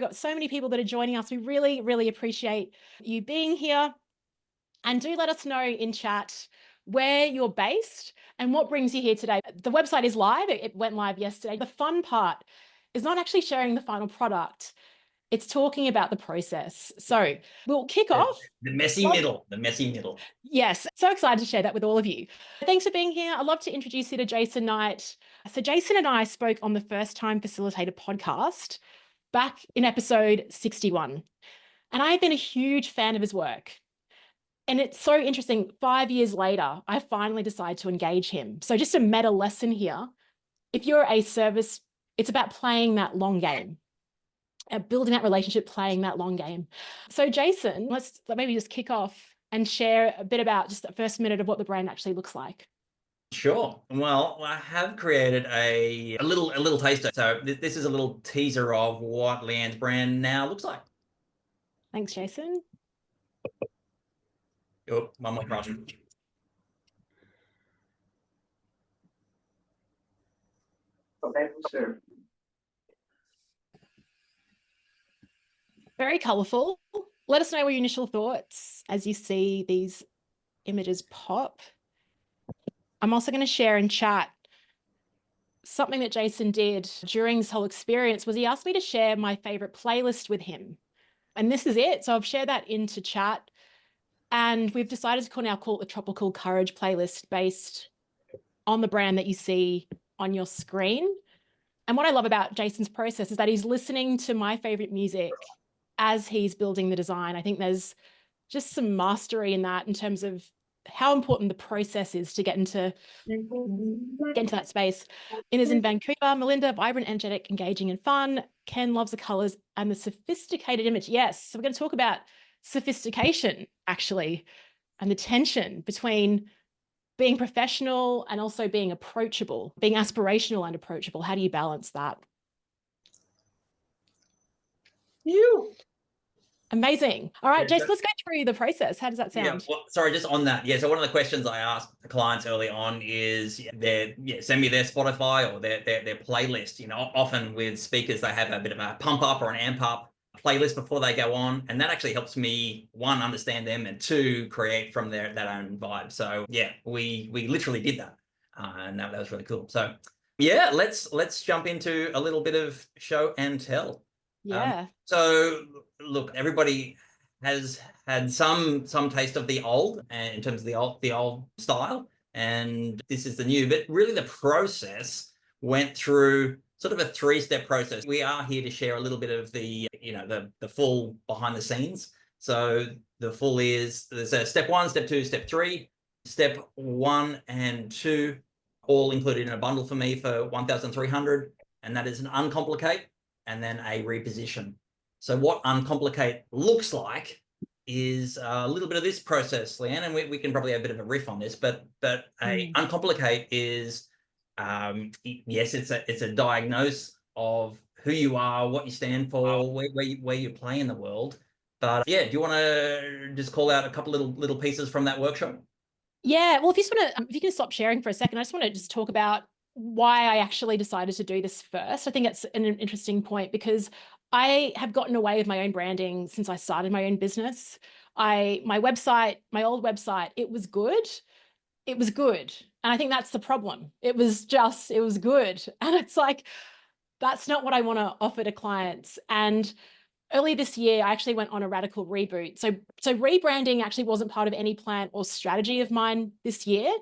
got so many people that are joining us. We really, really appreciate you being here. And do let us know in chat where you're based and what brings you here today. The website is live. It went live yesterday. The fun part is not actually sharing the final product. It's talking about the process. So we'll kick off. The messy middle, the messy middle. Yes, so excited to share that with all of you. Thanks for being here. I'd love to introduce you to Jason Knight. So Jason and I spoke on the First Time Facilitator podcast back in episode 61. And I've been a huge fan of his work. And it's so interesting, 5 years later, I finally decided to engage him. So just a meta lesson here. If you're a service, it's about playing that long game, building that relationship, playing that long game. So Jason, let's maybe just kick off and share a bit about just the first minute of what the brand actually looks like. Sure. Well, I have created a little taster. So this is a little teaser of what Leanne's brand now looks like. Thanks, Jason. Oh, one more question. Okay, sure. Very colourful. Let us know your initial thoughts as you see these images pop. I'm also going to share in chat something that Jason did during this whole experience was he asked me to share my favorite playlist with him. And this is it. So I've shared that into chat. And we've decided to call it the Tropical Courage playlist based on the brand that you see on your screen. And what I love about Jason's process is that he's listening to my favorite music as he's building the design. I think there's just some mastery in that in terms of how important the process is to get into that space. Ines in Vancouver, Melinda, vibrant, energetic, engaging, and fun. Ken loves the colors and the sophisticated image. Yes, so we're going to talk about sophistication, actually, and the tension between being professional and also being approachable, being aspirational and approachable. How do you balance that? Amazing. All right, Jason, let's go through the process. How does that sound? Yeah, well, sorry, just on that. Yeah, so one of the questions I asked the clients early on is send me their Spotify or their playlist. You know, often with speakers, they have a bit of a pump up or an amp up playlist before they go on. And that actually helps me, one, understand them, and two, create from that own vibe. So yeah, we literally did that. And that was really cool. So yeah, let's jump into a little bit of show and tell. Yeah. So look, everybody has had some taste of the old, and in terms of the old style, and this is the new. But really, the process went through sort of a 3-step process. We are here to share a little bit of the full behind the scenes. So the full is there's a step 1, step 2, step 3. Step 1 and 2 all included in a bundle for me for 1,300, and that is an Uncomplicate and then a Reposition. So what Uncomplicate looks like is a little bit of this process, Leanne, and we can probably have a bit of a riff on this, but a Uncomplicate is, yes, it's a diagnose of who you are, what you stand for, where you play in the world. But yeah, do you want to just call out a couple little pieces from that workshop? Yeah, well, if you can stop sharing for a second, I just want to just talk about why I actually decided to do this first. I think it's an interesting point because I have gotten away with my own branding since I started my own business. My old website, it was good. It was good. And I think that's the problem. It was good. And it's like, that's not what I want to offer to clients. And early this year, I actually went on a radical reboot. So rebranding actually wasn't part of any plan or strategy of mine this year.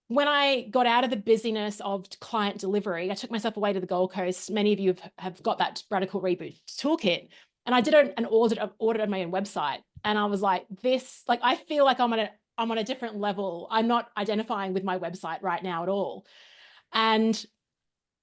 When I got out of the busyness of client delivery, I took myself away to the Gold Coast. Many of you have got that radical reboot toolkit. And I did an audit of my own website. And I was like, I feel like I'm on a different level. I'm not identifying with my website right now at all. And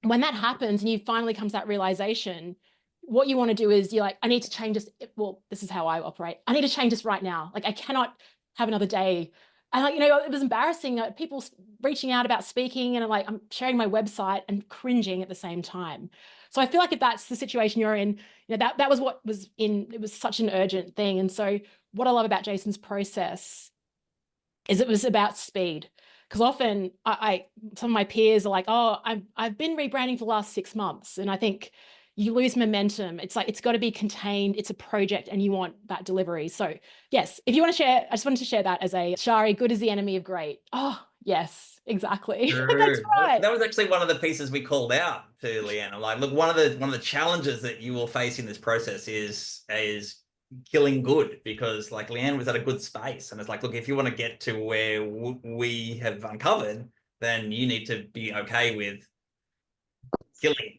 when that happens and you finally comes that realization, what you want to do is you're like, I need to change this. Well, this is how I operate. I need to change this right now. Like I cannot have another day. And it was embarrassing. People reaching out about speaking and I'm sharing my website and cringing at the same time. So I feel like if that's the situation you're in, that was what was it was such an urgent thing. And so what I love about Jason's process is it was about speed. Because often some of my peers are like, oh, I've been rebranding for the last 6 months. And I think, you lose momentum. It's like, it's got to be contained. It's a project and you want that delivery. So yes, if you want to share, I just wanted to share that as a Shari, good is the enemy of great. Oh, yes, exactly. That's right. That was actually one of the pieces we called out to Leanne. I'm like, look, one of the challenges that you will face in this process is killing good, because like Leanne was at a good space, and it's like, look, if you want to get to where we have uncovered, then you need to be okay with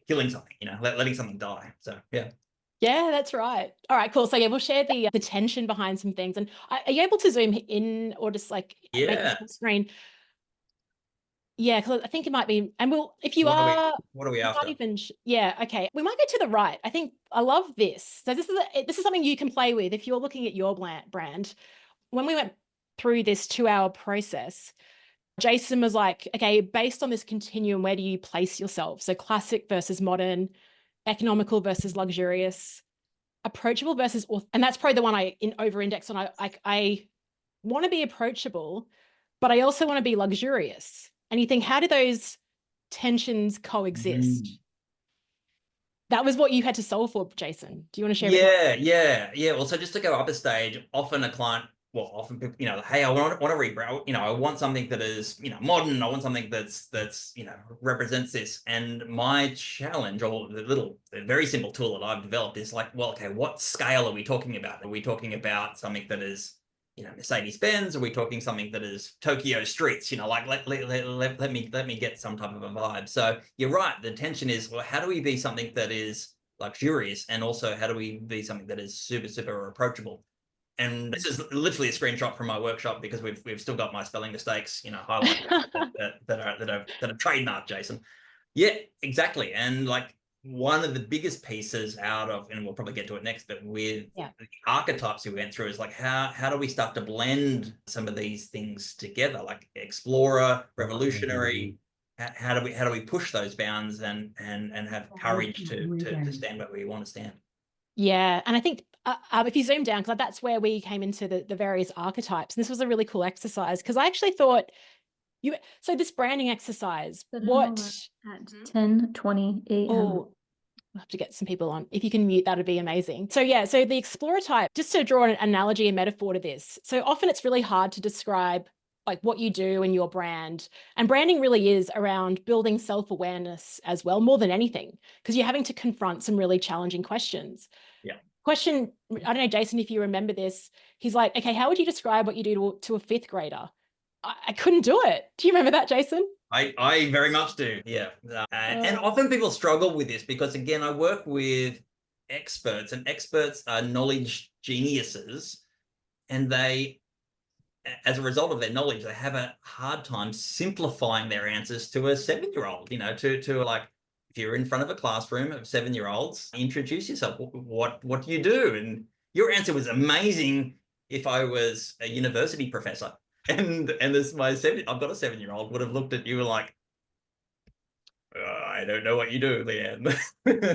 killing something, letting something die. So yeah. Yeah, that's right. All right, cool. So yeah, we'll share the tension behind some things. And are you able to zoom in or just like make Yeah. the full screen? Yeah, because I think it might be, and we'll, if you What are we you after? might even, yeah, okay. We might go to the right. I think I love this. So this is something you can play with if you're looking at your brand. When we went through this 2-hour process, Jason was like, okay, based on this continuum, where do you place yourself? So classic versus modern, economical versus luxurious, approachable versus, and that's probably the one I over-index on. I want to be approachable, but I also want to be luxurious. And you think, how do those tensions coexist? That was what you had to solve for, Jason. Do you want to share a bit more? Yeah. Well, so just to go up a stage, often people, hey, I want to rebrand. I want something that is, modern. I want something that's represents this. And my challenge, or the very simple tool that I've developed, is like, well, okay, what scale are we talking about? Are we talking about something that is, Mercedes-Benz? Are we talking something that is Tokyo streets? Like let me get some type of a vibe. So you're right. The tension is, well, how do we be something that is luxurious, and also how do we be something that is super, super approachable? And this is literally a screenshot from my workshop, because we've still got my spelling mistakes, highlighted that are trademarked, Jason. Yeah, exactly. And like, one of the biggest pieces out of, and we'll probably get to it next, but with the archetypes we went through, is like, how do we start to blend some of these things together, like explorer, revolutionary? How do we push those bounds and have courage to stand where we want to stand? Yeah, and I think if you zoom down, because that's where we came into the various archetypes. And this was a really cool exercise, because I actually thought so this branding exercise, what at 10:20 a.m. Oh, I'll have to get some people on. If you can mute, that'd be amazing. So yeah, so the explorer type, just to draw an analogy and metaphor to this. So often it's really hard to describe like what you do in your brand. And branding really is around building self-awareness as well, more than anything, because you're having to confront some really challenging questions. Yeah. Question, I don't know, Jason, if you remember this, he's like, okay, how would you describe what you do to a 5th grader? I couldn't do it. Do you remember that, Jason? I very much do. Yeah. And often people struggle with this, because again, I work with experts, and experts are knowledge geniuses, and they, as a result of their knowledge, they have a hard time simplifying their answers to a 7-year-old, to like, if you're in front of a classroom of 7-year-olds, introduce yourself. What do you do? And your answer was amazing if I was a university professor. And as I've got a 7-year-old would have looked at you and like, I don't know what you do, Leanne.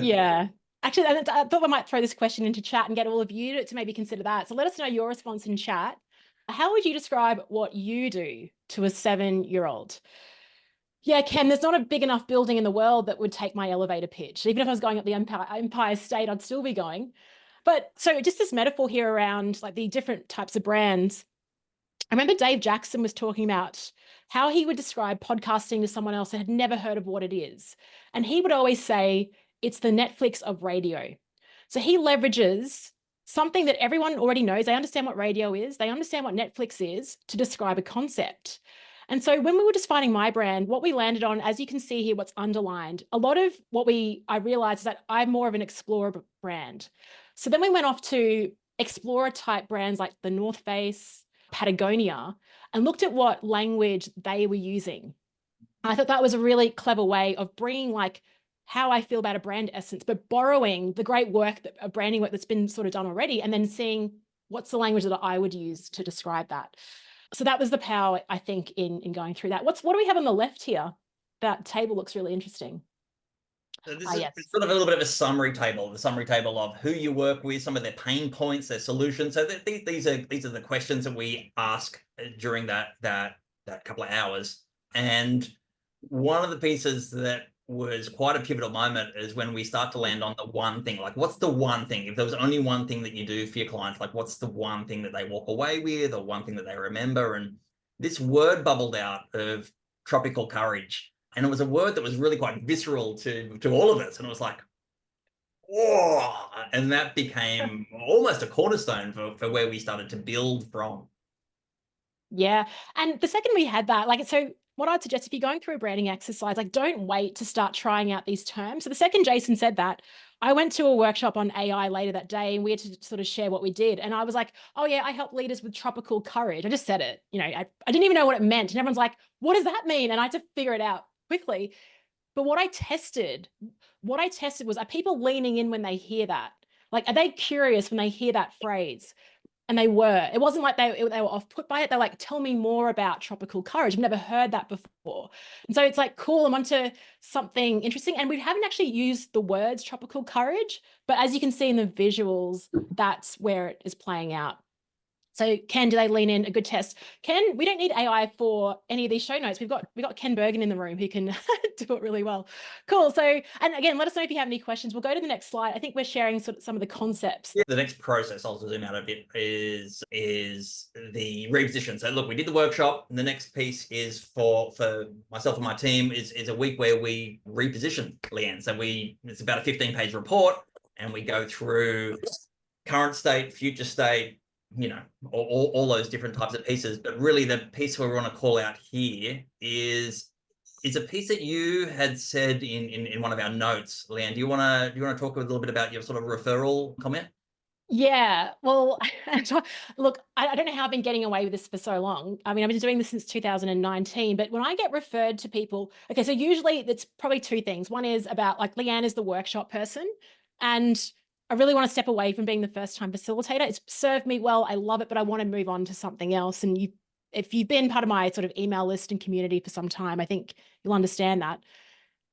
Yeah. Actually, I thought I might throw this question into chat and get all of you to maybe consider that. So let us know your response in chat. How would you describe what you do to a 7-year-old? Yeah, Ken, there's not a big enough building in the world that would take my elevator pitch. Even if I was going up the Empire State, I'd still be going. But so just this metaphor here around like the different types of brands. I remember Dave Jackson was talking about how he would describe podcasting to someone else that had never heard of what it is. And he would always say, it's the Netflix of radio. So he leverages something that everyone already knows. They understand what radio is. They understand what Netflix is to describe a concept. And so when we were defining my brand, what we landed on, as you can see here, what's underlined, a lot of what I realized is that I'm more of an explorer brand. So then we went off to explorer type brands like the North Face, Patagonia, and looked at what language they were using. And I thought that was a really clever way of bringing like how I feel about a brand essence, but borrowing the great work, of branding work that's been sort of done already, and then seeing what's the language that I would use to describe that. So that was the power, I think, in going through that. What do we have on the left here? That table looks really interesting. So this is sort of a little bit of a summary table, of who you work with, some of their pain points, their solutions. So these are the questions that we ask during that couple of hours. And one of the pieces that was quite a pivotal moment is when we start to land on the one thing. Like, what's the one thing? If there was only one thing that you do for your clients, like what's the one thing that they walk away with or one thing that they remember? And this word bubbled out of tropical courage. And it was a word that was really quite visceral to all of us. And it was like, oh, and that became almost a cornerstone for where we started to build from. Yeah. And the second we had that, like, so what I'd suggest if you're going through a branding exercise, like, don't wait to start trying out these terms. So the second Jason said that, I went to a workshop on AI later that day and we had to sort of share what we did. And I was like, oh yeah, I help leaders with tropical courage. I just said it, you know, I didn't even know what it meant. And everyone's like, what does that mean? And I had to figure it out quickly. But what I tested was, are people leaning in when they hear that? Like, are they curious when they hear that phrase? And they were. It wasn't like they were off put by it. They're like, tell me more about tropical courage. I've never heard that before. And so it's like, cool, I'm onto something interesting. And we haven't actually used the words tropical courage, but as you can see in the visuals, that's where it is playing out. So Ken, do they lean in? A good test. Ken, we don't need AI for any of these show notes. We've got Ken Bergen in the room who can do it really well. Cool. So, and again, let us know if you have any questions. We'll go to the next slide. I think we're sharing some of the concepts. Yeah, the next process, I'll zoom out a bit, is the reposition. So look, we did the workshop, and the next piece is for myself and my team is a week where we reposition, Leanne. So it's about a 15-page report, and we go through current state, future state, you know, all those different types of pieces. But really the piece we want to call out here is a piece that you had said in one of our notes. Leanne, do you want to talk a little bit about your sort of referral comment? Yeah, well, look, I don't know how I've been getting away with this for so long. I mean, I've been doing this since 2019, but when I get referred to people, okay, so usually it's probably two things. One is about, like, Leanne is the workshop person, and I really want to step away from being the first-time facilitator. It's served me well. I love it, but I want to move on to something else. And if you've been part of my sort of email list and community for some time, I think you'll understand that.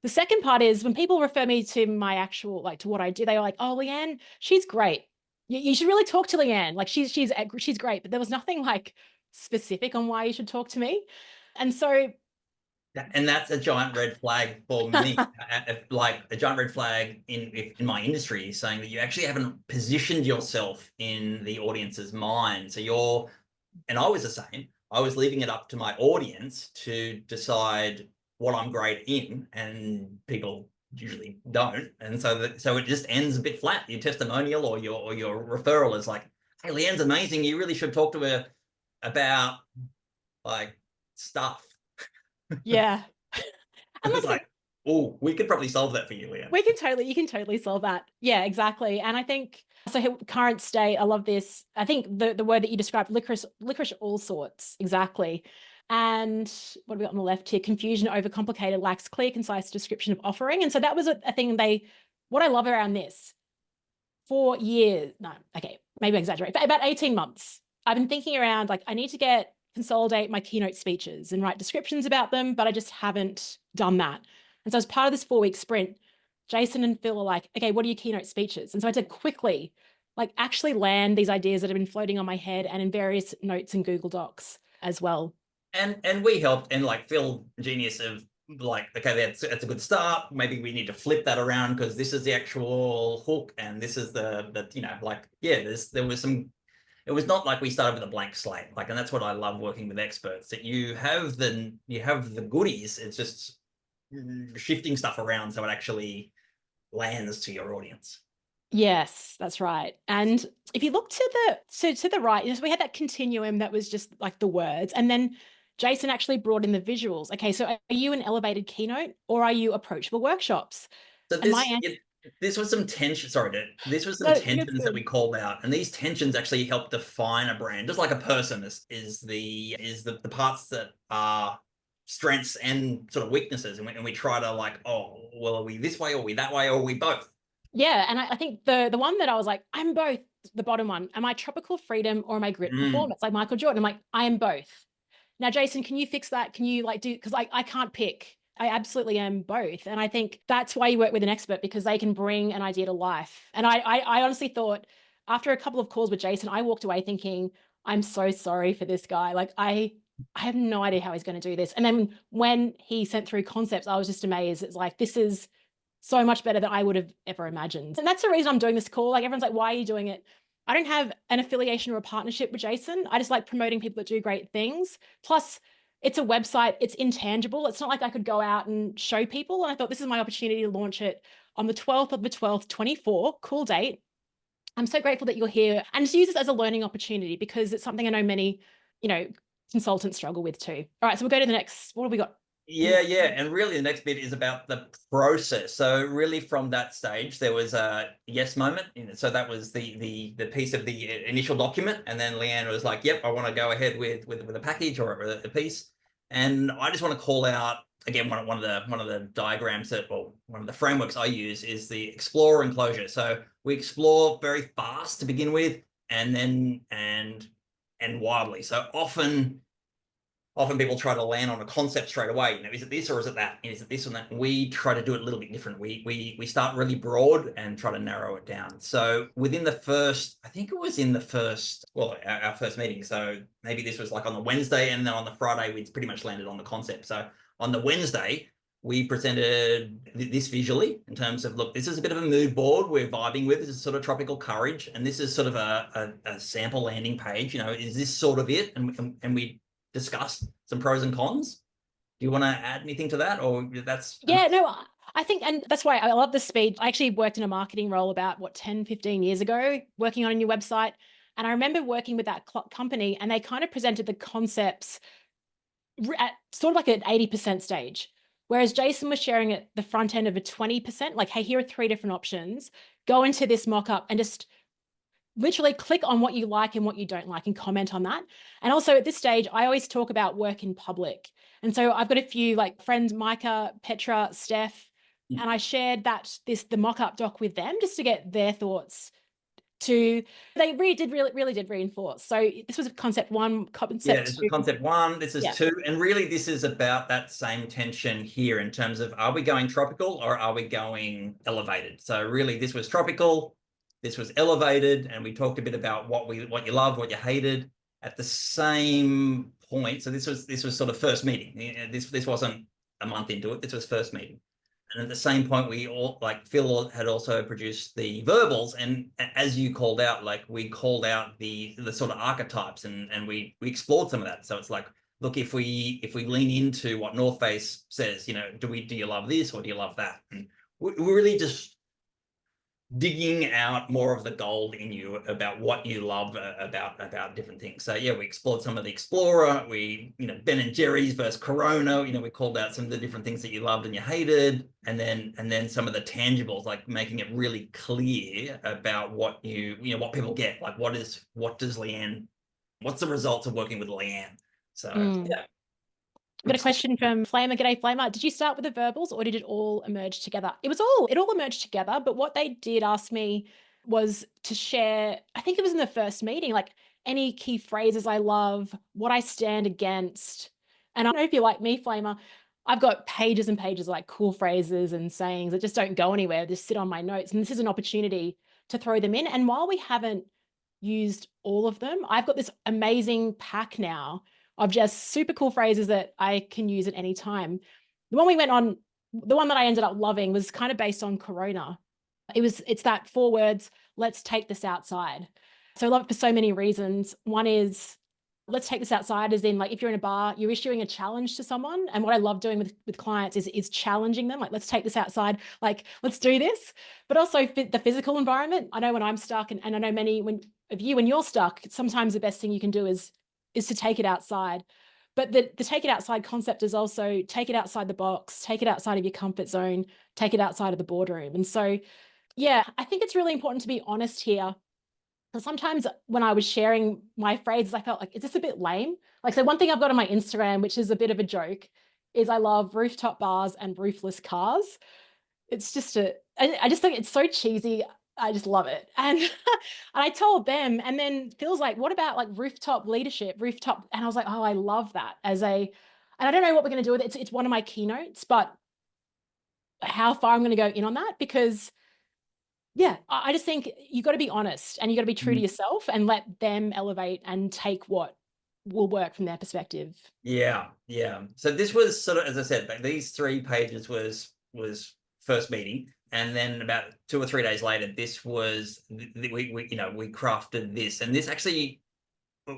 The second part is when people refer me to my actual, like, to what I do, they're like, oh, Leanne, she's great. You should really talk to Leanne. Like, she's great, but there was nothing like specific on why you should talk to me. And so, and that's a giant red flag for me. Like a giant red flag in my industry, saying that you actually haven't positioned yourself in the audience's mind. So and I was the same. I was leaving it up to my audience to decide what I'm great in, and people usually don't. And so it just ends a bit flat. Your testimonial or your referral is like, hey, Leanne's amazing. You really should talk to her about, like, stuff. yeah. And it's like, oh, we could probably solve that for you, Leanne. You can totally solve that. Yeah, exactly. And I think, so current state, I love this. I think the word that you described, licorice all sorts, exactly. And what have we got on the left here? Confusion, overcomplicated, lacks clear, concise description of offering. And so that was a thing what I love around this, for years, no, okay, maybe I exaggerate, but about 18 months, I've been thinking around, like, I need to consolidate my keynote speeches and write descriptions about them, but I just haven't done that. And so as part of this 4-week sprint, Jason and Phil are like, okay, what are your keynote speeches? And so I had to quickly, like, actually land these ideas that have been floating on my head and in various notes in Google Docs as well. And we helped, and like Phil, genius of, like, okay, that's a good start. Maybe we need to flip that around because this is the actual hook, and this is the you know, like, yeah, there was some. It was not like we started with a blank slate, like, and that's what I love working with experts, that you have the goodies. It's just shifting stuff around so it actually lands to your audience. Yes, that's right. And if you look to the right, so we had that continuum that was just like the words, and then Jason actually brought in the visuals. Okay, so are you an elevated keynote or are you approachable workshops? So this was some tension. Sorry, this was some tensions that we called out, and these tensions actually help define a brand. Just like a person is the parts that are strengths and sort of weaknesses, and we try to, like, oh, well, are we this way or are we that way or are we both? Yeah, and I think the one that I was like, I'm both. The bottom one, am I tropical freedom or am I grit performance? Like Michael Jordan, I'm like, I am both. Now, Jason, can you fix that? Can you, like, do, because I can't pick. I absolutely am both. And I think that's why you work with an expert, because they can bring an idea to life. And I honestly thought, after a couple of calls with Jason, I walked away thinking, I'm so sorry for this guy. Like, I I have no idea how he's going to do this. And then when he sent through concepts, I was just amazed. It's like, this is so much better than I would have ever imagined. And that's the reason I'm doing this call. Like everyone's like, why are you doing it? I don't have an affiliation or a partnership with Jason. I just like promoting people that do great things. Plus, it's a website. It's intangible. It's not like I could go out and show people. And I thought this is my opportunity to launch it on the 12th of the 12th, 24. Cool date. I'm so grateful that you're here, and to use this as a learning opportunity because it's something I know many, consultants struggle with too. All right, so we'll go to the next. What have we got? Yeah. And really the next bit is about the process. So really from that stage, there was a yes moment. So that was the piece of the initial document. And then Leanne was like, yep, I want to go ahead with a package or a piece. And I just want to call out, again, one of the diagrams one of the frameworks I use is the explore and closure. So we explore very fast to begin with, and then and wildly. So often people try to land on a concept straight away. Is it this or is it that? Is it this or that? We try to do it a little bit different. We start really broad and try to narrow it down. So within the first, I think it was in the first, our first meeting. So maybe this was like on the Wednesday, and then on the Friday, we'd pretty much landed on the concept. So on the Wednesday, we presented this visually in terms of, look, this is a bit of a mood board we're vibing with. This is sort of tropical courage. And this is sort of a sample landing page. Is this sort of it? And we discussed some pros and cons. Do you want to add anything to that, or that's? Yeah, no, I think, and that's why I love the speed. I actually worked in a marketing role about 10, 15 years ago, working on a new website. And I remember working with that company, and they kind of presented the concepts at sort of like an 80% stage. Whereas Jason was sharing at the front end of a 20%, like, hey, here are 3 different options. Go into this mock-up and just literally click on what you like and what you don't like and comment on that. And also at this stage, I always talk about work in public. And so I've got a few like friends, Micah, Petra, Steph, and I shared the mock-up doc with them just to get their thoughts. They really did reinforce. So this was concept 1, concept this 2. is concept 1, this is 2. And really this is about that same tension here in terms of, are we going tropical or are we going elevated? So really this was tropical, this was elevated, and we talked a bit about what you loved, what you hated at the same point. So this was sort of first meeting. This wasn't a month into it, this was first meeting. And at the same point, we all, like Phil had also produced the verbals, and as you called out, like we called out the sort of archetypes, and we explored some of that. So it's like, look, if we lean into what North Face says, do you love this or do you love that? And we're really just digging out more of the gold in you about what you love about different things. So yeah, we explored some of the Explorer, Ben and Jerry's versus Corona, we called out some of the different things that you loved and you hated, and then some of the tangibles, like making it really clear about what what people get, like what's the results of working with Leanne. So yeah. I've got a question from Flamer. G'day, Flamer. Did you start with the verbals or did it all emerge together? It all emerged together, but what they did ask me was to share, I think it was in the first meeting, like any key phrases I love, what I stand against. And I don't know if you're like me, Flamer, I've got pages and pages of like cool phrases and sayings that just don't go anywhere, just sit on my notes. And this is an opportunity to throw them in. And while we haven't used all of them, I've got this amazing pack now of just super cool phrases that I can use at any time. The one that I ended up loving was kind of based on Corona. It's that 4 words, let's take this outside. So I love it for so many reasons. One is, let's take this outside, as in, like, if you're in a bar, you're issuing a challenge to someone. And what I love doing with clients is challenging them. Like, let's take this outside, like, let's do this. But also the physical environment. I know when I'm stuck, and I know many when you're stuck, sometimes the best thing you can do is to take it outside. But the take it outside concept is also take it outside the box, take it outside of your comfort zone, take it outside of the boardroom. And so, yeah, I think it's really important to be honest here. Because sometimes when I was sharing my phrases, I felt like, is this a bit lame? Like, so one thing I've got on my Instagram, which is a bit of a joke, is I love rooftop bars and roofless cars. It's just I just think it's so cheesy. I just love it. And I told them, and then Phil's like, what about like rooftop leadership, rooftop? And I was like, oh, I love that and I don't know what we're going to do with it. It's one of my keynotes, but how far I'm going to go in on that, because yeah, I just think you got to be honest and you got to be true to yourself and let them elevate and take what will work from their perspective. Yeah. So this was sort of, as I said, like these 3 pages was first meeting, and then about 2 or 3 days later, this was we crafted this, and this actually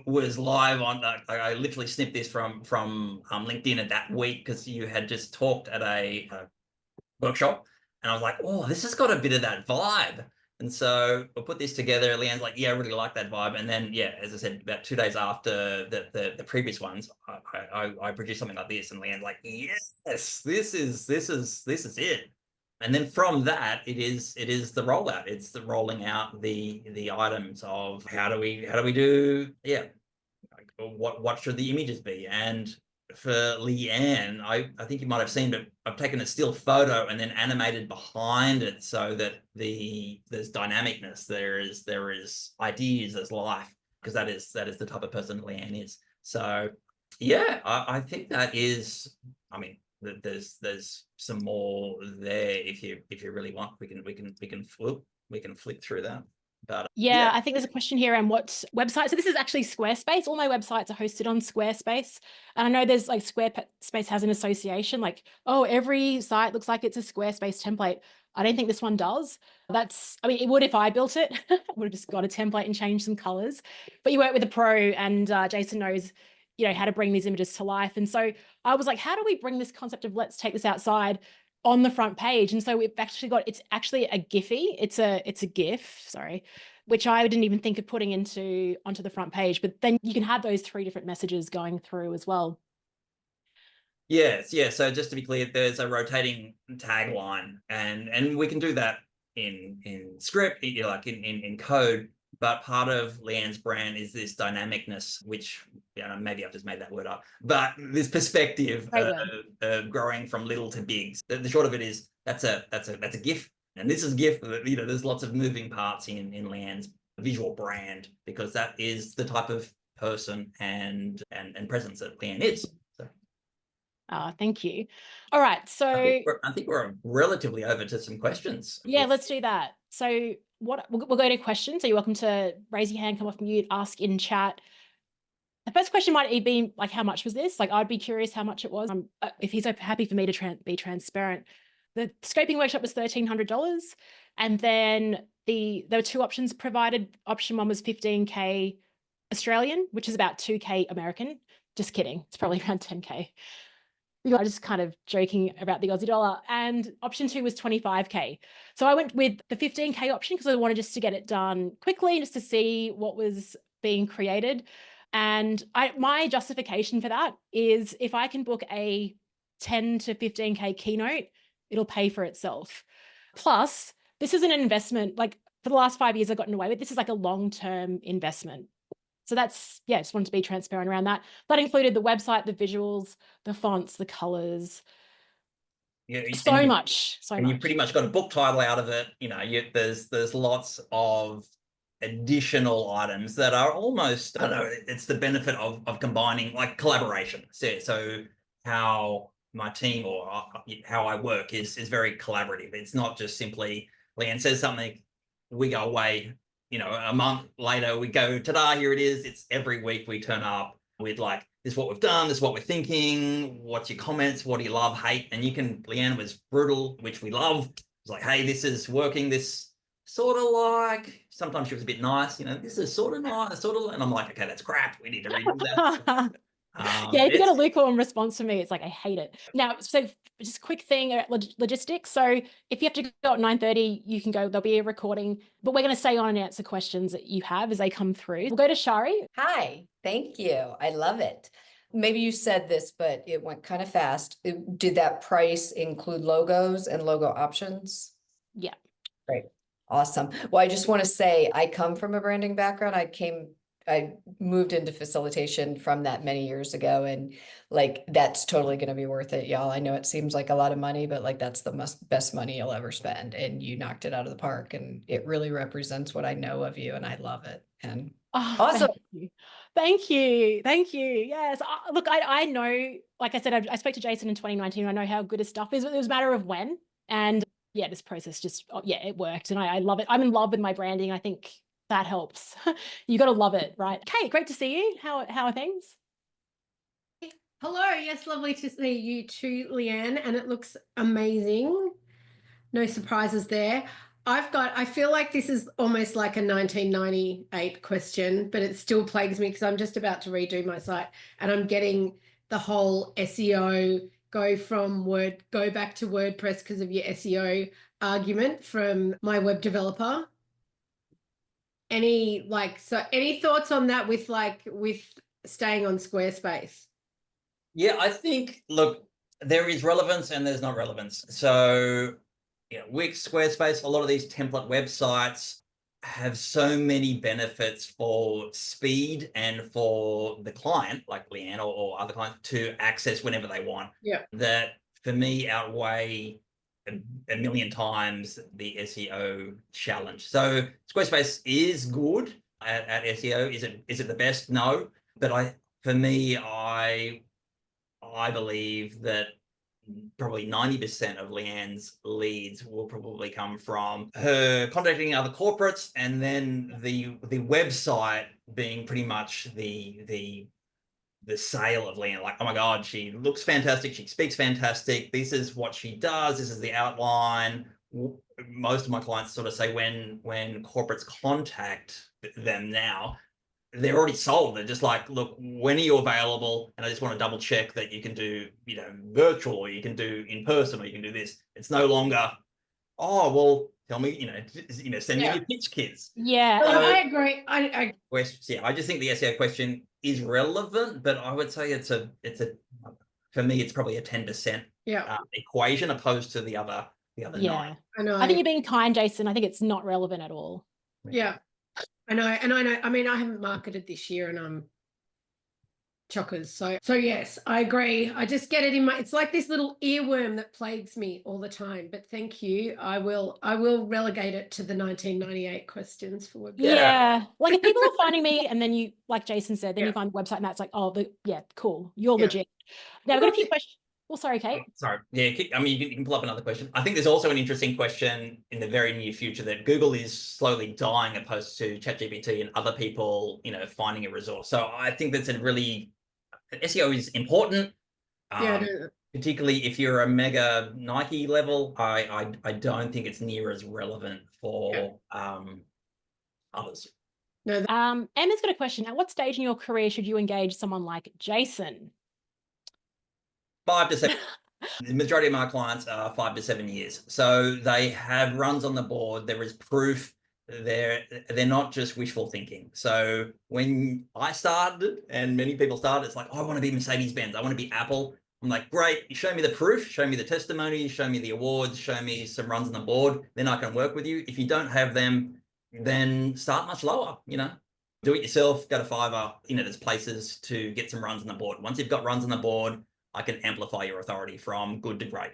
was live on. I literally snipped this from LinkedIn at that week, because you had just talked at a workshop, and I was like, oh, this has got a bit of that vibe. And so we'll put this together. Leanne's like, yeah, I really like that vibe. And then, yeah, as I said, about 2 days after the previous ones, I produced something like this, and Leanne's like, yes, this is it. And then from that, it is the rollout. It's the rolling out the items of how do we do, yeah, like, what should the images be. And for Leanne, I think you might have seen, but I've taken a still photo and then animated behind it, so that there's dynamicness, there is ideas, there's life, because that is the type of person Leanne is. So yeah, I think that is, I mean, there's some more there if you really want. We can flick through that. But yeah, I think there's a question here on what website. So this is actually Squarespace. All my websites are hosted on Squarespace. And I know there's like Squarespace has an association, like, oh, every site looks like it's a Squarespace template. I don't think this one does. I mean, it would if I built it. I would have just got a template and changed some colors. But you work with a pro, and Jason knows, how to bring these images to life. And so I was like, how do we bring this concept of let's take this outside on the front page? And so we've actually got, it's actually a Giphy. It's a GIF, sorry, which I didn't even think of putting onto the front page. But then you can have those 3 different messages going through as well. Yes, yeah. So just to be clear, there's a rotating tagline, and we can do that in script, like in code. But part of Leanne's brand is this dynamicness, which maybe I've just made that word up, but this perspective of growing from little to big. The short of it is that's a GIF, and this is GIF. There's lots of moving parts in Leanne's visual brand, because that is the type of person and presence that Leanne is. So. Thank you. All right, so I think we're relatively over to some questions. Yeah, let's do that. So we'll go to questions. So you're welcome to raise your hand, come off mute, ask in chat. The first question might be like, how much was this? Like, I'd be curious how much it was. If he's happy for me to be transparent. The scoping workshop was $1,300. And then there were 2 options provided. Option 1 was 15K Australian, which is about 2K American. Just kidding. It's probably around 10K. I'm just kind of joking about the Aussie dollar. And option 2 was 25K. So I went with the 15K option because I wanted just to get it done quickly, just to see what was being created. And my justification for that is if I can book a 10 to 15K keynote, it'll pay for itself. Plus, this is an investment. Like, for the last 5 years I've gotten away with, this is like a long-term investment. So that's, yeah, just wanted to be transparent around that. That included the website, the visuals, the fonts, the colors. Yeah, so much. You pretty much got a book title out of it. There's lots of additional items that are almost, I don't know, it's the benefit of combining, like, collaboration. So how my team or how I work is very collaborative. It's not just simply Leanne says something, we go away. A month later, we go, ta-da, here it is. It's every week we turn up with like, this is what we've done, this is what we're thinking, what's your comments, what do you love, hate? And Leanne was brutal, which we love. It's like, hey, this is working, this sort of like, sometimes she was a bit nice, this is sort of nice, and I'm like, okay, that's crap, we need to redo that. Yeah, if you get a lukewarm response from me, it's like, I hate it. Now, so just a quick thing about logistics. So if you have to go at 9:30, you can go, there'll be a recording, but we're going to stay on and answer questions that you have as they come through. We'll go to Shari. Hi, thank you. I love it. Maybe you said this, but it went kind of fast. Did that price include logos and logo options? Yeah. Great. Awesome. Well, I just want to say I come from a branding background. I moved into facilitation from that many years ago, and like, that's totally going to be worth it, y'all. I know it seems like a lot of money, but like, that's the best money you'll ever spend. And you knocked it out of the park, and it really represents what I know of you, and I love it. And awesome. Thank you. Yes. Look, I know, like I said, I spoke to Jason in 2019. I know how good his stuff is, but it was a matter of when. And yeah, this process just, it worked. And I love it. I'm in love with my branding. I think that helps. You got to love it, right? Kate, great to see you. How are things? Hello. Yes, lovely to see you too, Leanne. And it looks amazing. No surprises there. I feel like this is almost like a 1998 question, but it still plagues me because I'm just about to redo my site and I'm getting the whole SEO go back to WordPress because of your SEO argument from my web developer. Any thoughts on that with staying on Squarespace? Yeah, I think, look, there is relevance and there's not relevance. So, Wix, Squarespace, a lot of these template websites have so many benefits for speed and for the client, like Leanne or other clients, to access whenever they want. Yeah. That for me outweigh a million times the SEO challenge. So Squarespace is good at SEO. Is it the best? No. But I believe that probably 90% of Leanne's leads will probably come from her contacting other corporates, and then the website being pretty much the sale of Leanne. Like, oh my God, she looks fantastic, she speaks fantastic, this is what she does, this is the outline. Most of my clients sort of say when corporates contact them now, they're already sold. They're just like, look, when are you available? And I just want to double check that you can do, virtual, or you can do in person, or you can do this. It's no longer, oh, well, tell me, send me your pitch kits. Yeah. I agree. I just think the SEO question is relevant, but I would say it's a for me, it's probably a 10% equation opposed to the other 9. I know. I think you're being kind, Jason. I think it's not relevant at all. Yeah. I know. I mean, I haven't marketed this year and I'm chockers. So yes, I agree. I just get it it's like this little earworm that plagues me all the time. But thank you. I will relegate it to the 1998 questions for web. Yeah. Like if people are finding me and then you, like Jason said, then you find the website and that's like, oh, cool. You're legit. Now I've got a few questions. Well, sorry, Kate. Sorry. Yeah, I mean, you can pull up another question. I think there's also an interesting question in the very near future that Google is slowly dying opposed to ChatGPT and other people, finding a resource. So I think that's SEO is important. Particularly if you're a mega Nike level, I don't think it's near as relevant for others. No. Emma's got a question. At what stage in your career should you engage someone like Jason? 5 to 7. The majority of my clients are 5 to 7 years. So they have runs on the board. There is proof. They're not just wishful thinking. So when I started, and many people started, it's like, oh, I want to be Mercedes-Benz. I want to be Apple. I'm like, great. Show me the proof. Show me the testimony. Show me the awards. Show me some runs on the board. Then I can work with you. If you don't have them, then start much lower. Do it yourself. Go to Fiverr. There's places to get some runs on the board. Once you've got runs on the board, I can amplify your authority from good to great.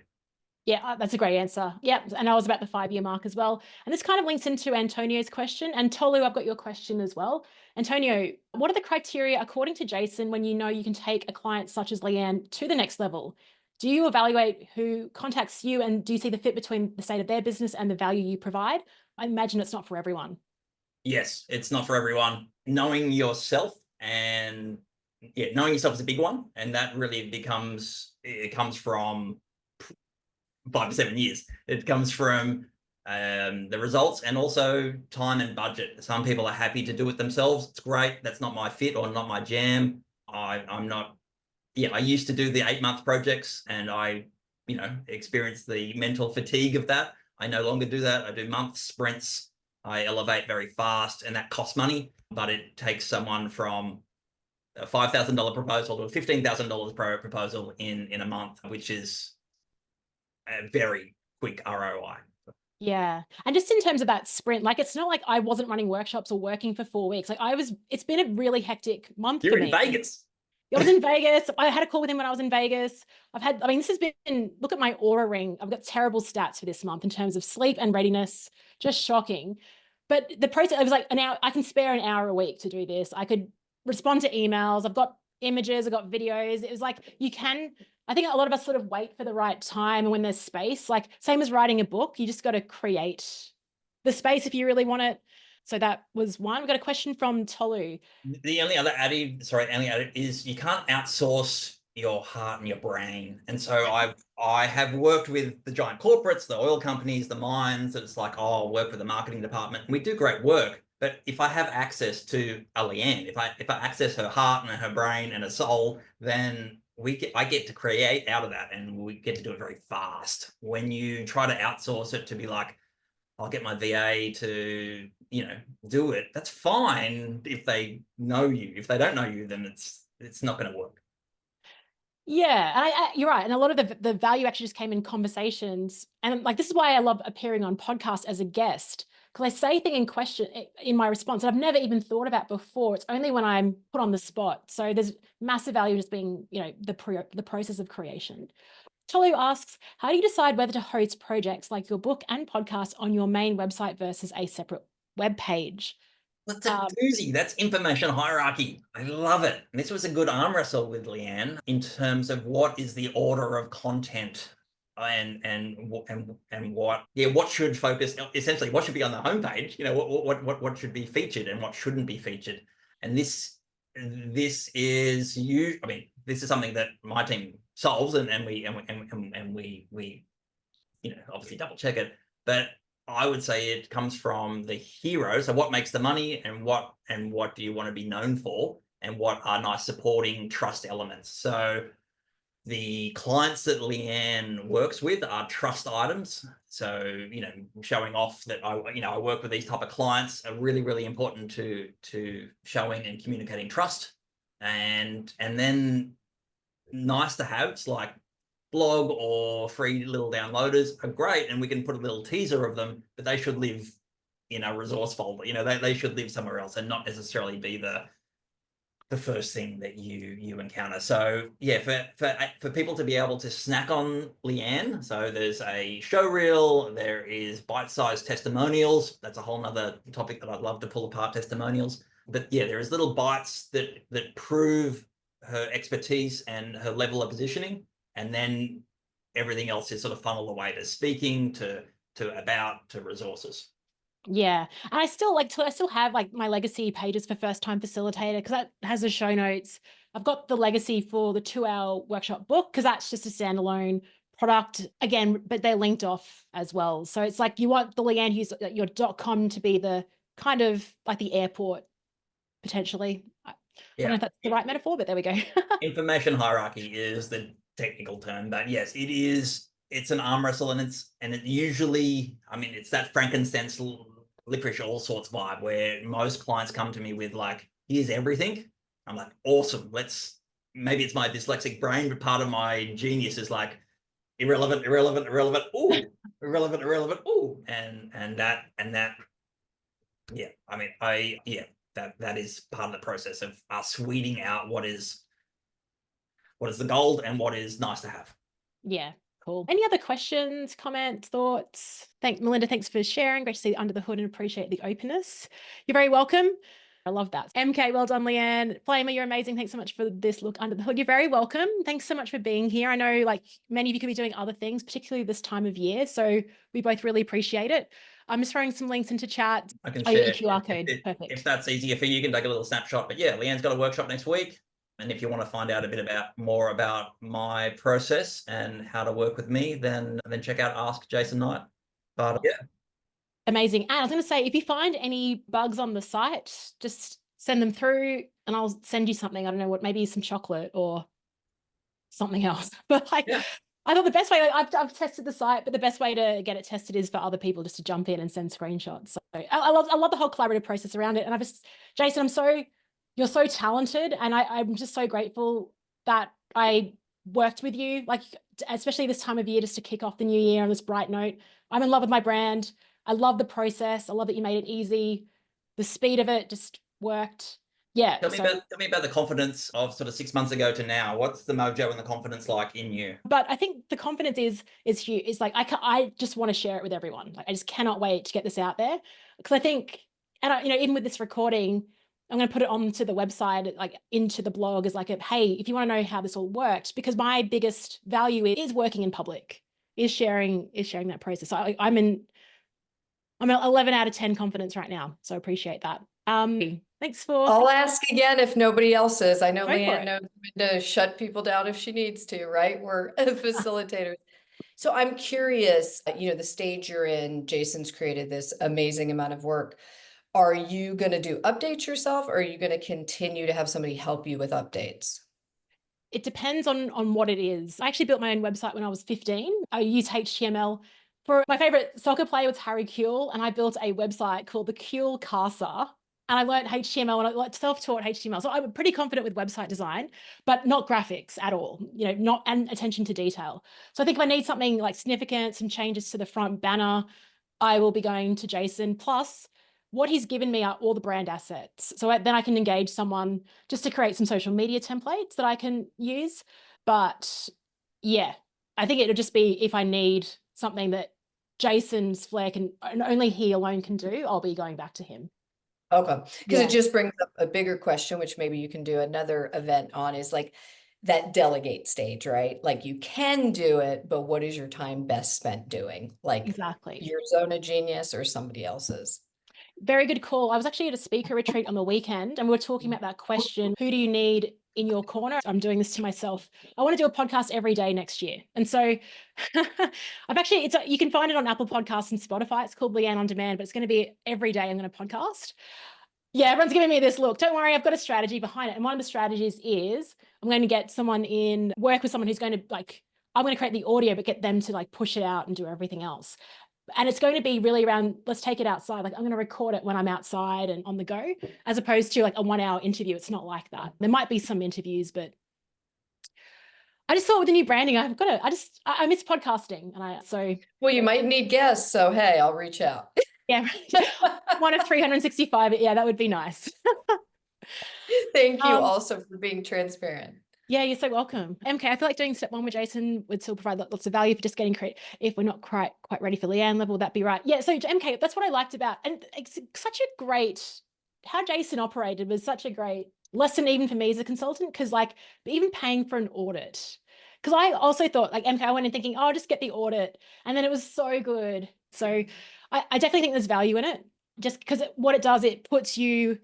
Yeah, that's a great answer. Yep. And I was about the 5-year mark as well. And this kind of links into Antonio's question. And Tolu, I've got your question as well. Antonio, what are the criteria, according to Jason, when you know you can take a client such as Leanne to the next level? Do you evaluate who contacts you, and do you see the fit between the state of their business and the value you provide? I imagine it's not for everyone. Yes, it's not for everyone. Knowing yourself and knowing yourself is a big one. And that really it comes from 5 to 7 years. It comes from the results and also time and budget. Some people are happy to do it themselves. It's great. That's not my fit or not my jam. I'm not. I used to do the 8-month projects and I, experienced the mental fatigue of that. I no longer do that. I do month sprints. I elevate very fast, and that costs money, but it takes someone from a $5,000 proposal to a $15,000 proposal in a month, which is a very quick ROI. Yeah. And just in terms of that sprint, it's not like I wasn't running workshops or working for 4 weeks. It's been a really hectic month for me. You're in Vegas. I was in Vegas. I had a call with him when I was in Vegas. This has been, look at my Aura ring. I've got terrible stats for this month in terms of sleep and readiness, just shocking. But the process, it was like an hour, I can spare an hour a week to do this. I could respond to emails. I've got images, I've got videos. It was like, I think a lot of us sort of wait for the right time and when there's space, same as writing a book, you just got to create the space if you really want it. So that was one. We've got a question from Tolu. The only other added is you can't outsource your heart and your brain. And so I have worked with the giant corporates, the oil companies, the mines. It's like, oh, I'll work with the marketing department. We do great work. But if I have access to a Leanne, if I access her heart and her brain and her soul, then I get to create out of that, and we get to do it very fast. When you try to outsource it to be like, I'll get my VA to, do it. That's fine if they know you. If they don't know you, then it's not going to work. Yeah, and you're right. And a lot of the value actually just came in conversations. And like, this is why I love appearing on podcasts as a guest, because I say things in my response that I've never even thought about before. It's only when I'm put on the spot. So there's massive value just being, the process of creation. Tolu asks, how do you decide whether to host projects like your book and podcast on your main website versus a separate web page? That's a doozy. That's information hierarchy. I love it. And this was a good arm wrestle with Leanne in terms of what is the order of content and what should focus, essentially what should be on the homepage, what should be featured and what shouldn't be featured. And this is this is something that my team solves, and we obviously double check it, but I would say it comes from the hero. So what makes the money, and what do you want to be known for, and what are nice supporting trust elements. So the clients that Leanne works with are trust items. So, showing off that I work with these type of clients are really, really important to showing and communicating trust. And then nice to haves like blog or free little downloaders are great, and we can put a little teaser of them, but they should live in a resource folder. They should live somewhere else and not necessarily be the first thing that you encounter. So yeah, for people to be able to snack on Leanne, so there's a show reel, there is bite-sized testimonials. That's a whole nother topic that I'd love to pull apart, testimonials. But yeah, there is little bites that prove her expertise and her level of positioning, and then everything else is sort of funneled away to speaking, to resources. Yeah. And I still have like my legacy pages for first time facilitator, because that has the show notes. I've got the legacy for the 2-hour workshop book, because that's just a standalone product again, but they're linked off as well. So it's like, you want the Leanne Hughes, your .com to be the kind of like the airport potentially. I don't know if that's the right metaphor, but there we go. Information hierarchy is the technical term, but yes, it is. It's an arm wrestle, and it usually, it's that frankincense, licorice, all sorts vibe, where most clients come to me with like, here's everything. I'm like, awesome. Maybe it's my dyslexic brain, but part of my genius is like irrelevant. Ooh, irrelevant. Ooh, and that. Yeah, that is part of the process of us weeding out what is the gold and what is nice to have. Yeah. Cool. Any other questions, comments, thoughts? Melinda, thanks for sharing. Great to see under the hood and appreciate the openness. You're very welcome. I love that. MK, well done, Leanne. Flamer, you're amazing. Thanks so much for this look under the hood. You're very welcome. Thanks so much for being here. I know like many of you could be doing other things, particularly this time of year. So we both really appreciate it. I'm just throwing some links into chat. I can share your QR code. Perfect. If that's easier for you, you can take a little snapshot. But yeah, Leanne's got a workshop next week. And if you want to find out a bit more about my process and how to work with me, then check out Ask Jason Knight. But yeah. Amazing. And I was going to say, if you find any bugs on the site, just send them through and I'll send you something. I don't know what, maybe some chocolate or something else. But I thought the best way, I've tested the site, but the best way to get it tested is for other people just to jump in and send screenshots. So I love the whole collaborative process around it. And Jason, you're so talented, and I'm just so grateful that I worked with you, like especially this time of year, just to kick off the new year on this bright note. I'm in love with my brand. I love the process. I love that you made it easy. The speed of it just worked. Yeah. Tell me about the confidence of sort of 6 months ago to now. What's the mojo and the confidence like in you? But I think the confidence is huge. It's like I just want to share it with everyone. Like I just cannot wait to get this out there, because I think, and even with this recording, I'm going to put it onto the website, like into the blog, as like hey, if you want to know how this all worked, because my biggest value is working in public, is sharing that process. So I'm I'm at 11 out of 10 confidence right now. So appreciate that. Thanks for. I'll ask again if nobody else is. I know Go for Leanne it. knows when to shut people down if she needs to, right? We're facilitators. So I'm curious, the stage you're in, Jason's created this amazing amount of work. Are you going to do updates yourself, or are you going to continue to have somebody help you with updates? It depends on what it is. I actually built my own website when I was 15. I use HTML. For my favorite soccer player was Harry Kuehl, and I built a website called the Kuehl Casa. And I learned HTML and I like self-taught HTML. So I'm pretty confident with website design, but not graphics at all, not and attention to detail. So I think if I need something like significant, some changes to the front banner, I will be going to Jason. Plus, what he's given me are all the brand assets. So then I can engage someone just to create some social media templates that I can use. But yeah, I think it'll just be if I need something that Jason's flair can, and only he alone can do, I'll be going back to him. Okay, because Yeah. it just brings up a bigger question, which maybe you can do another event on, is like that delegate stage, right? Like you can do it, but what is your time best spent doing? Like Exactly. your zone of genius or somebody else's? Very good call. I was actually at a speaker retreat on the weekend and we were talking about that question. Who do you need in your corner? I'm doing this to myself. I want to do a podcast every day next year. And so I've actually, you can find it on Apple Podcasts and Spotify. It's called Leanne on Demand, but it's going to be every day I'm going to podcast. Yeah, everyone's giving me this look. Don't worry, I've got a strategy behind it. And one of the strategies is I'm going to get someone in, work with someone who's going to I'm going to create the audio, but get them to push it out and do everything else. And it's going to be really around, let's take it outside. I'm going to record it when I'm outside and on the go, as opposed to a 1 hour interview. It's not like that. There might be some interviews, but I just thought with the new branding, I miss podcasting. And well, you might need guests. So, hey, I'll reach out. Yeah, one of 365. Yeah, that would be nice. Thank you also for being transparent. Yeah, you're so welcome. MK, I feel like doing step 1 with Jason would still provide lots of value for just getting credit. If we're not quite ready for Leanne level, that'd be right. Yeah, so MK, that's what I liked about, and it's such a great, how Jason operated was such a great lesson even for me as a consultant, because even paying for an audit, because I also thought MK, I went in thinking, oh, I'll just get the audit. And then it was so good. So I definitely think there's value in it, just because what it does, it puts you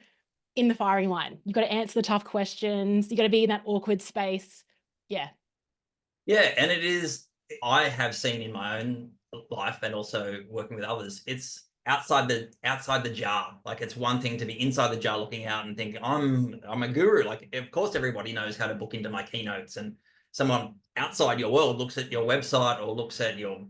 in the firing line. You've got to answer the tough questions. You've got to be in that awkward space. Yeah. Yeah. And it is, I have seen in my own life and also working with others, it's outside the jar. It's one thing to be inside the jar looking out and think, I'm a guru. Of course, everybody knows how to book into my keynotes, and someone outside your world looks at your website or looks at your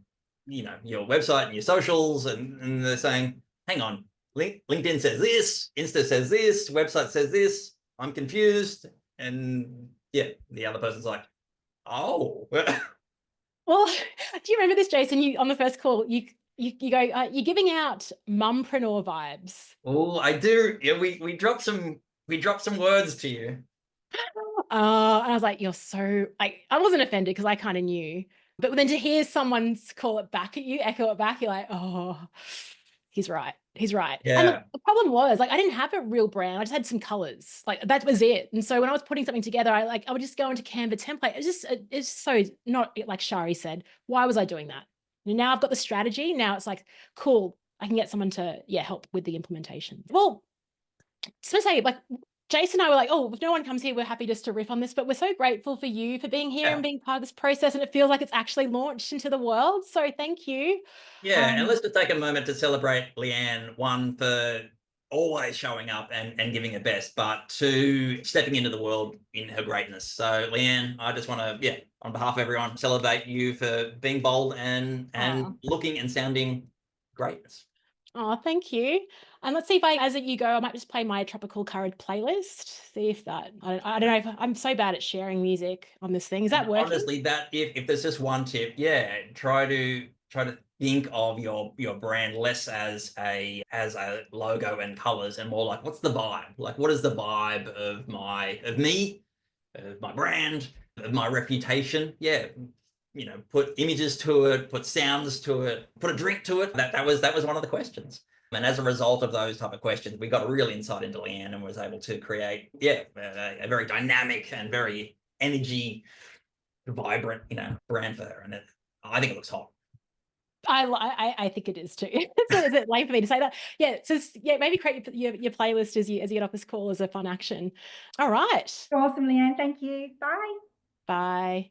website and your socials, and they're saying, hang on, LinkedIn says this, Insta says this, website says this, I'm confused. And yeah, the other person's like, oh. Well, do you remember this, Jason? You on the first call, you go, you're giving out mumpreneur vibes. Oh, I do. Yeah, we dropped some words to you. And I was like, you're so, I wasn't offended because I kind of knew. But then to hear someone call it back at you, echo it back, you're like, oh, he's right. He's right. Yeah. And the problem was I didn't have a real brand. I just had some colors. That was it. And so when I was putting something together, I would just go into Canva template. It's so not like Shari said. Why was I doing that? Now I've got the strategy. Now it's cool. I can get someone to help with the implementation. Well, so say Jason and I were like, oh, if no one comes here, we're happy just to riff on this, but we're so grateful for you for being here and being part of this process. And it feels like it's actually launched into the world. So thank you. Yeah. And let's just take a moment to celebrate Leanne, 1, for always showing up and giving her best, but 2, stepping into the world in her greatness. So Leanne, I just want to, on behalf of everyone, celebrate you for being bold and looking and sounding greatness. Oh, thank you. And let's see if as you go, I might just play my Tropical Courage playlist. See if that, I don't know if I'm so bad at sharing music on this thing. Is that working? Honestly, that if there's just one tip, try to think of your brand less as a logo and colors, and more like, what's the vibe? What is the vibe of me, of my brand, of my reputation? Yeah. Put images to it, put sounds to it, put a drink to it. That was one of the questions. And as a result of those type of questions, we got a real insight into Leanne and was able to create, a very dynamic and very energy vibrant, brand for her. And I think it looks hot. I think it is too. So is it late for me to say that? Yeah. So yeah, maybe create your playlist as you get off this call as a fun action. All right. Awesome, Leanne. Thank you. Bye. Bye.